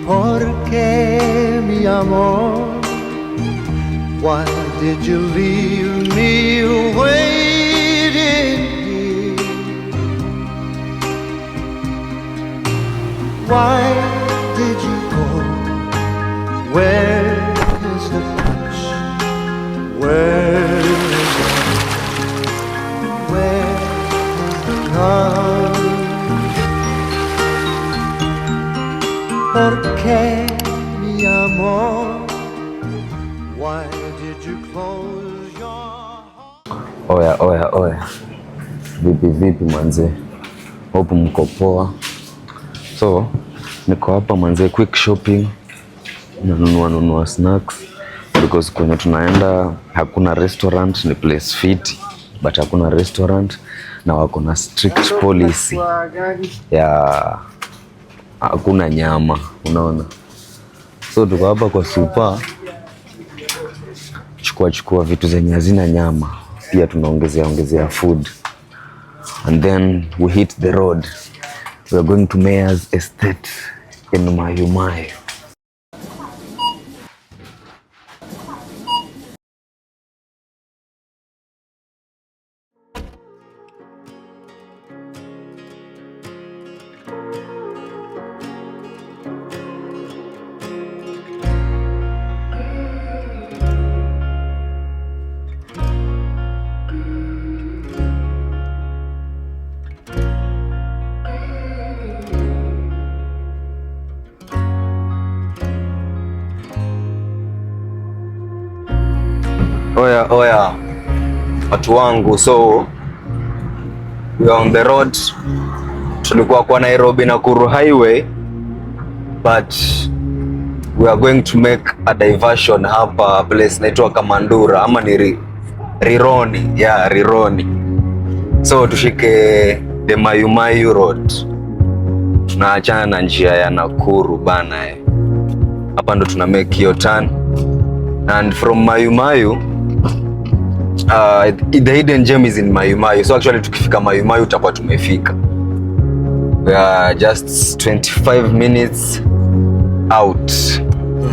Porque mi amor, why did you leave me waiting here? Why did you go? Where is the punch? Where is the where is the gun? Porque mi amor, why did you close your heart? Oya. Vipi manze? Hope mko poa. So, niko hapa manze, quick shopping. Nanunua snacks because kwenye tunaenda hakuna restaurant, ni place fit but hakuna restaurant na wako na strict policy ya hakuna nyama, unaona. So tuko hapa kwa super chukua vitu zenye hazina nyama, pia tunaongezea food, and then we hit the road. We are going to Mayor's Estate in Mayumayu. Oya watu wangu, so we are on the road. Tulikuwa kwa Nairobi Nakuru highway, but we are going to make a diversion hapa place naitwa Kamandura ama ni Rironi. Yeah, Rironi. So tushike the Mayumayu road, tunaachana na njia ya Nakuru bana. Hapa ndo tuna make your turn, and from Mayumayu the hidden gem is in Mayumayu. So actually tukifika Mayumayu tutakuwa tumefika. We are just 25 minutes out.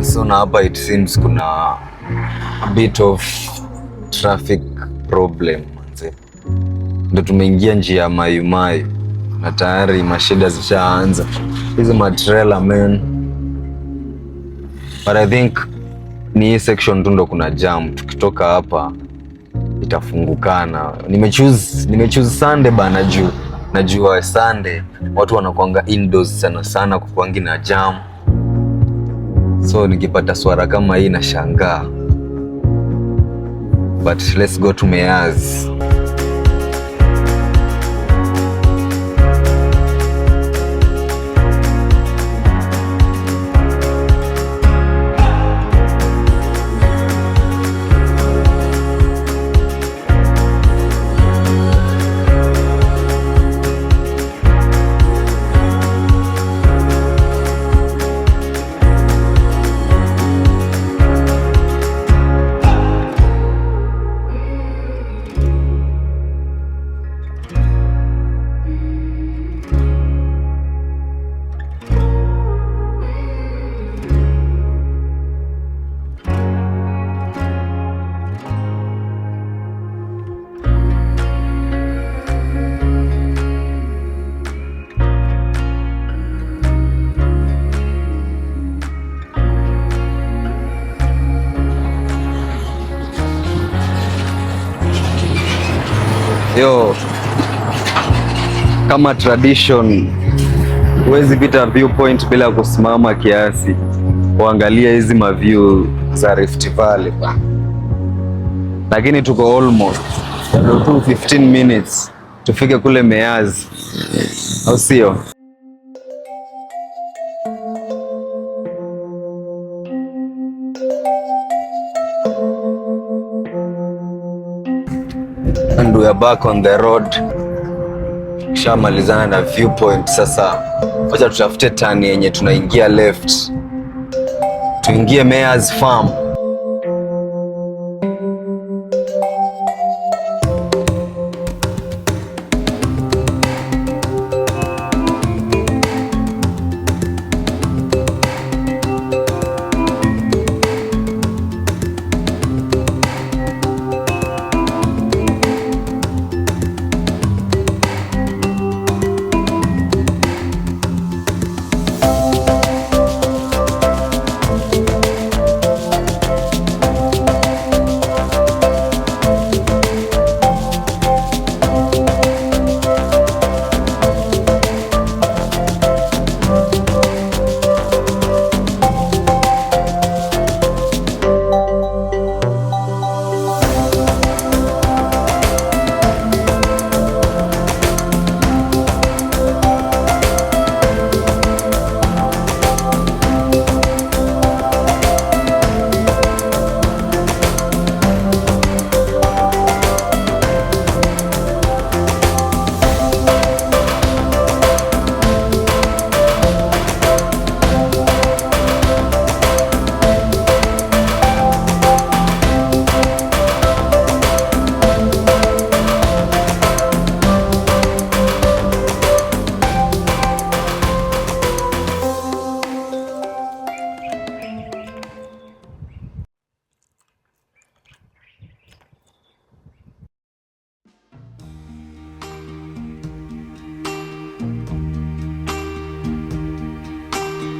So na hapa it seems kuna a bit of traffic problem manze. Ndo tumeingia njia ya Mayumayu na tayari mashida zishaanza. Hizo matrela man. But I think ni hii section tu ndo kuna jam. Tukitoka hapa itafungukana. Nimechoose Sunday bana, najua Sunday watu wanakuanga indoors sana kukwangi na jam. So nikipata swara kama hii na shangaa. But let's go to Mayor's. Yo, kama tradition huwezi pita viewpoint bila kusimama kiasi kuangalia hizi maview za Rift Valley pa. Lakini tuko almost 15 minutes tufike kule Mayor's, au sio? And we are back on the road. Shamalizana na viewpoint sasa. Wacha tutafute turn yenye tunaingia left. Tuingie Mayor's Farm.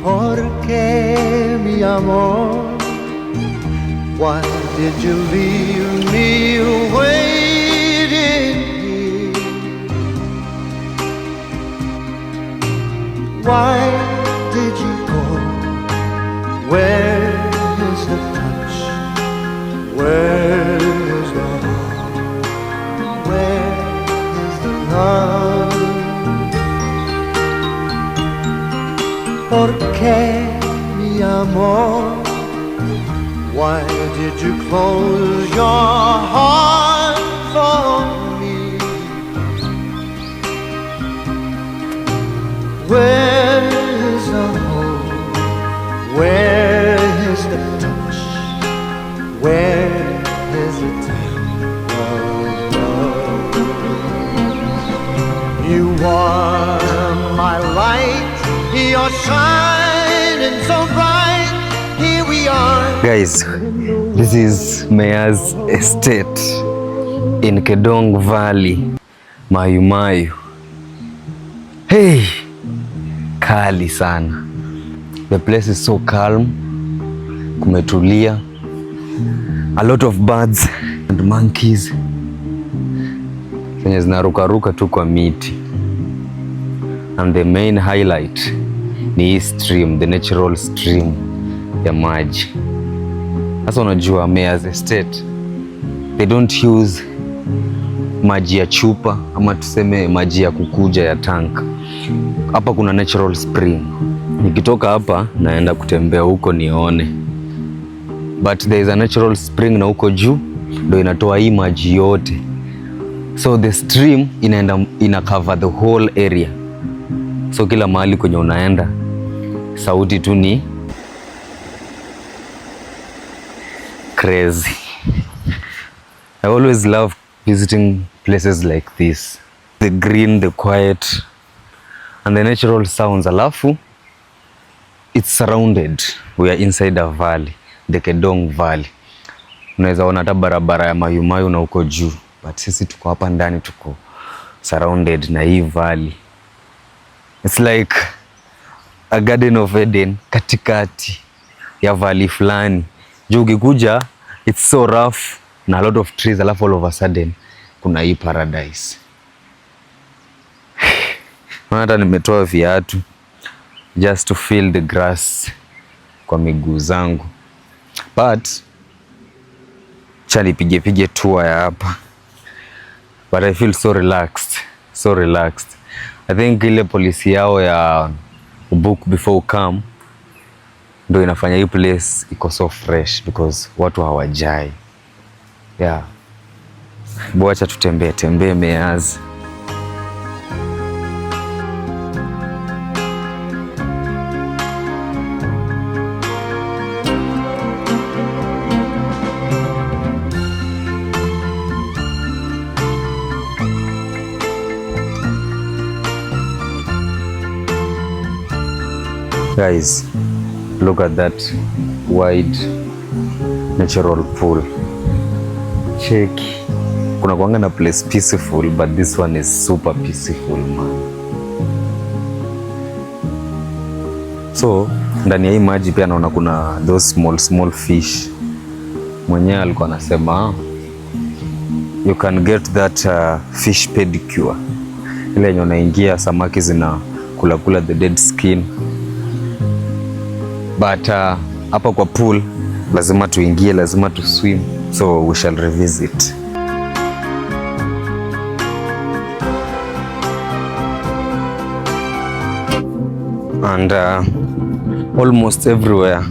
¿Por qué, mi amor? Why did you leave me waiting here? Why did you go? Where is the touch? Where is the heart? Where is the love? ¿Por qué, mi amor? Why did you close your heart for me? Where is the hope? Where is the touch? Where is the time of love? You are my light, you're shining so bright. Here we are. Guys, this is Mayor's estate in Kedong Valley, Mayu Mayu. Hey, kali sana. The place is so calm, kumetulia. A lot of birds and monkeys zenye zinarukaruka tu kwa miti. And the main highlight ni hii stream, the natural stream ya maji. Sasa unajua Mayor's estate, they don't use maji ya chupa ama tuseme maji ya kukuja ya tank. Hapa kuna natural spring. Nikitoka hapa naenda kutembea huko nione. But there is a natural spring na huko juu ndio inatoa hii maji yote. So the stream ina cover the whole area. So kila mahali kwenye unaenda sauti tu ni crazy. I always love visiting places like this. The green, the quiet, and the natural sounds. Alafu, it's surrounded. We are inside a valley, the Kedong Valley. Unaweza ona hata barabara ya Mayu Mayu na huko juu. But sisi tuko hapa ndani, tuko surrounded na hii valley. It's like a garden of Eden katikati ya valley fulani. Juu ukikuja, it's so rough na a lot of trees, alafu all of a sudden kuna hii paradise. Hata nimetoa viatu just to feel the grass kwa miguu zangu. But chali pige tour ya hapa. But I feel so relaxed, so relaxed. I think ile policy yao ya book before you come ndio inafanya hii place iko so fresh because watu hawajai. Yeah. Bwacha tutembee Mayor's. Guys, look at that wide natural pool. Check. Kuna kuanga na place peaceful, but this one is super peaceful, man. So, ndani ya hii maji pia naona kuna those small fish. Mwenyewe alikuwa anasema you can get that fish pedicure. Ile yenye unaingia samaki zina kula the dead skin. But hapa kwa pool lazima tuingie, lazima tu swim, so we shall revisit. And almost everywhere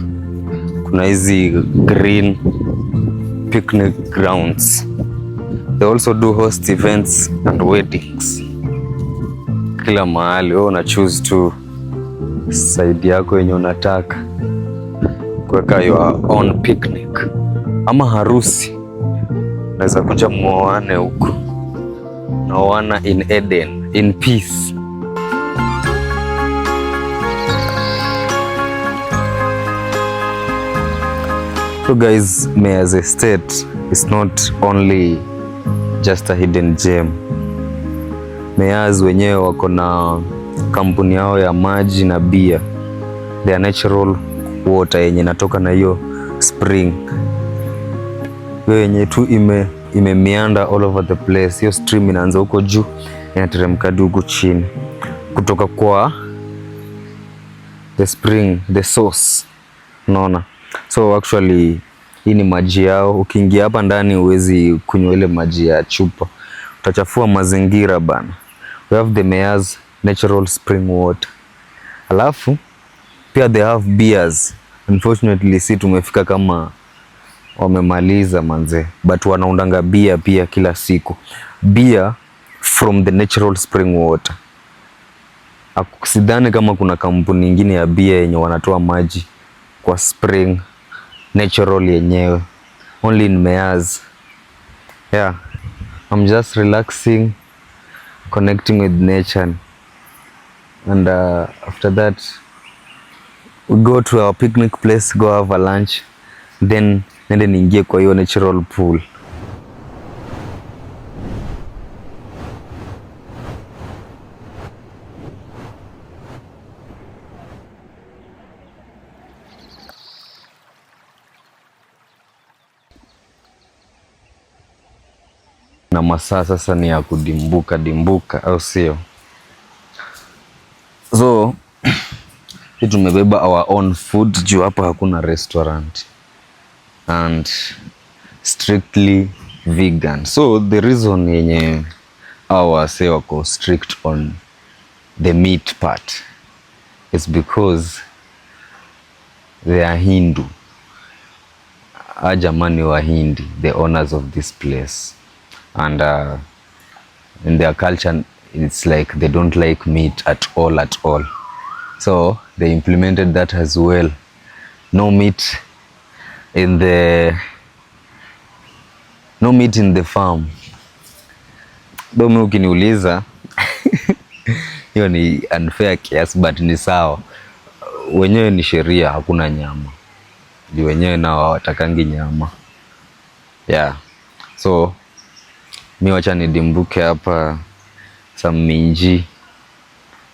kuna hizi green picnic grounds. They also do host events and weddings. Kila mahali wewe una choose tu side yako yenye unataka kuweka your own picnic ama harusi. Naweza kuja muoane huko, naoana in Eden, in peace. So guys, Mayor's estate is not only just a hidden gem. Mayor's wenyewe wako na kampuni yao ya maji na bia. their natural water yenye natoka na hiyo spring, hiyo yenye tu imemeander all over the place. Hiyo stream inaanza huko juu inateremka huko chini kutoka kwa the spring, the source, unaona. So actually hii ni maji yao. Ukiingia hapa ndani huwezi kunywa ile maji ya chupa, utachafua mazingira bana. We have the Mea's natural spring water. Alafu pia they have beers. Unfortunately si tumefika kama wamemaliza manze, but wanaundanga beer pia kila siku, beer from the natural spring water. Sidhani kama kuna kampuni nyingine ya beer yenye wanatoa maji kwa spring natural yenyewe, only in Mea's. Yeah, I'm just relaxing, connecting with nature, and after that we go to our picnic place, go have a lunch, then nende niingie kwa hiyo natural pool. Na masaa sasa ni ya kudimbuka, au sio? So tumebeba our own food juu hapa hakuna restaurant and strictly vegan. So the reason yenye our say wako strict on the meat part is because they are Hindu. Jamani wa Hindi, the owners of this place, and in their culture it's like they don't like meat at all. So they implemented that as well. No meat in the farm. Domi ukiniuliza hiyo ni unfair kiasi, but ni sawa. Wenyewe ni sheria, hakuna nyama. Ndio wenyewe nao hawatakangi nyama. Yeah. So mi wacha nidimbuke hapa some minji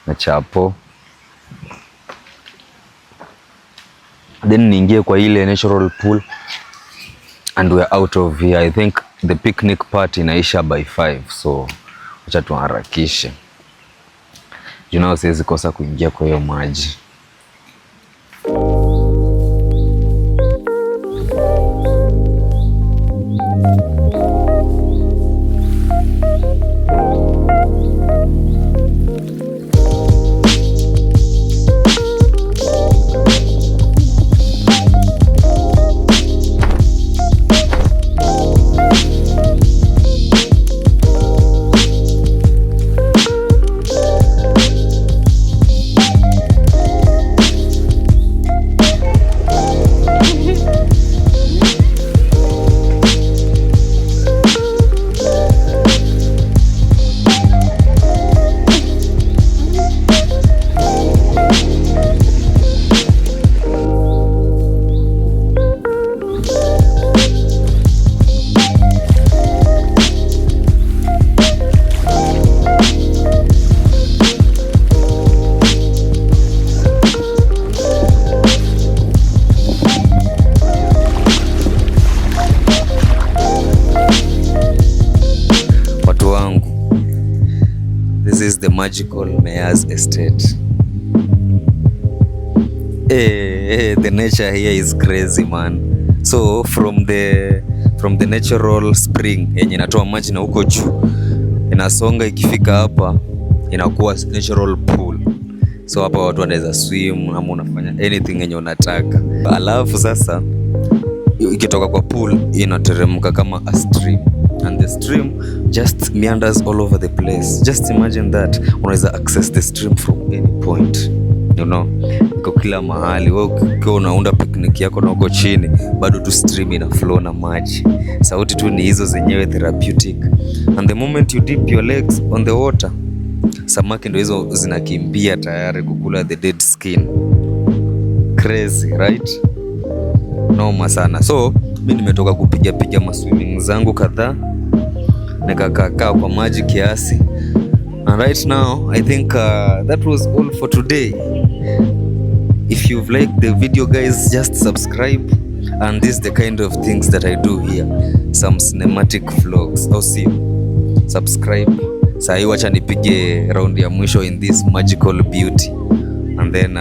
na chapo, then niingie kwa ile natural pool and we're out of here. I think the picnic part inaisha by 5, so wacha tuharakishe. You know, siwezi kosa kuingia kwa hiyo maji. This is the magical Mea's estate. The nature here is crazy, man. So from the natural spring yenye inatoa maji na huko juu inasonga, ikifika hapa inakuwa natural pool. So hapa watu wanaweza swim ama unafanya anything yenye unataka. Alafu sasa ikitoka kwa pool inateremka kama a stream, and the stream just meanders all over the place. Just imagine that unaweza access the stream from any point, you know, iko kila mahali. Wewe ukiwa unaunda picnic yako na uko chini, bado tu stream ina flow na maji. Sauti tu ni hizo zenyewe therapeutic, and the moment you dip your legs on the water, samaki ndo hizo zinakimbia tayari kukula the dead skin. Crazy, right? Noma sana. So mi nimetoka kupiga maswimming zangu kadhaa, nikakaa kwa maji kiasi, and right now I think that was all for today. If you've liked the video guys, just subscribe, and this is the kind of things that I do here, some cinematic vlogs. Au sio? Subscribe. Sahi wacha nipige round ya mwisho in this magical beauty, and then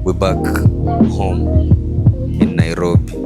we're back home in Nairobi.